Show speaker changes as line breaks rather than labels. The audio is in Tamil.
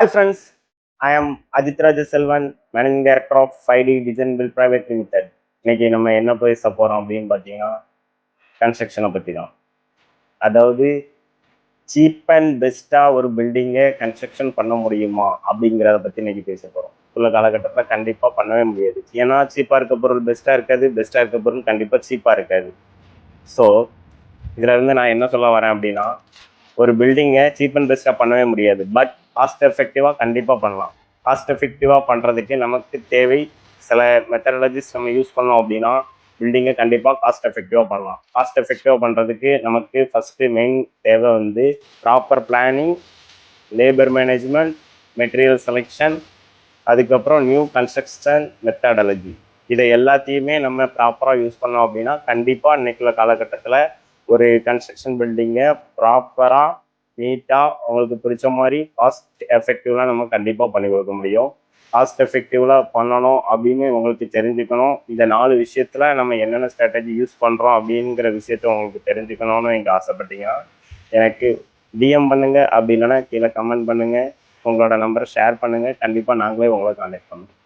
Hi friends, I am Aditraj Selvan, Managing Director of 5D Design Build Private Limited. இன்னைக்கு நம்ம என்ன பேச போறோம் அப்படின்னு பார்த்தீங்கன்னா கன்ஸ்ட்ரக்ஷனை பற்றி தான். அதாவது சீப் அண்ட் பெஸ்ட்டாக ஒரு பில்டிங்கை கன்ஸ்ட்ரக்ஷன் பண்ண முடியுமா அப்படிங்கிறத பற்றி இன்னைக்கு பேச போகிறோம். உள்ள காலகட்டத்தில் கண்டிப்பாக பண்ணவே முடியாது. ஏன்னா சீப்பாக இருக்க பொருள் பெஸ்ட்டாக இருக்காது, பெஸ்ட்டாக இருக்க பொருள் கண்டிப்பாக சீப்பாக இருக்காது. ஸோ இதில் இருந்து நான் என்ன சொல்ல வரேன் அப்படின்னா, ஒரு பில்டிங்கை சீப் அண்ட் பெஸ்ட்டாக பண்ணவே முடியாது, பட் காஸ்ட் எஃபெக்டிவாக கண்டிப்பாக பண்ணலாம். காஸ்ட் எஃபெக்டிவாக பண்ணுறதுக்கு நமக்கு தேவை சில மெத்தடாலஜிஸ் நம்ம யூஸ் பண்ணோம் அப்படின்னா பில்டிங்கை கண்டிப்பாக காஸ்ட் எஃபெக்டிவாக பண்ணலாம். காஸ்ட் எஃபெக்டிவாக பண்ணுறதுக்கு நமக்கு ஃபஸ்ட்டு மெயின் தேவை வந்து proper planning, labour management, material selection, அதுக்கப்புறம் நியூ கன்ஸ்ட்ரக்ஷன் மெத்தடாலஜி. இதை எல்லாத்தையுமே நம்ம ப்ராப்பராக யூஸ் பண்ணோம் அப்படின்னா கண்டிப்பாக இன்னைக்குள்ள காலகட்டத்தில் ஒரு கன்ஸ்ட்ரக்ஷன் பில்டிங்கை ப்ராப்பராக நீட்டாக அவங்களுக்கு பிடிச்ச மாதிரி காஸ்ட் எஃபெக்டிவ்லாம் நம்ம கண்டிப்பாக பண்ணி கொடுக்க முடியும். காஸ்ட் எஃபெக்டிவ்லாம் பண்ணணும் அப்படின்னு உங்களுக்கு தெரிஞ்சுக்கணும். இந்த 4 விஷயத்தில் நம்ம என்னென்ன ஸ்ட்ராட்டஜி யூஸ் பண்ணுறோம் அப்படிங்கிற விஷயத்த உங்களுக்கு தெரிஞ்சுக்கணும்னு நீங்கள் ஆசைப்பட்டீங்கன்னா எனக்கு டிஎம் பண்ணுங்கள், அப்படி இல்லைன்னா கீழே கமெண்ட் பண்ணுங்கள், உங்களோட நம்பரை ஷேர் பண்ணுங்கள். கண்டிப்பாக நாங்களே உங்களை கான்டாக்ட் பண்ணுவோம்.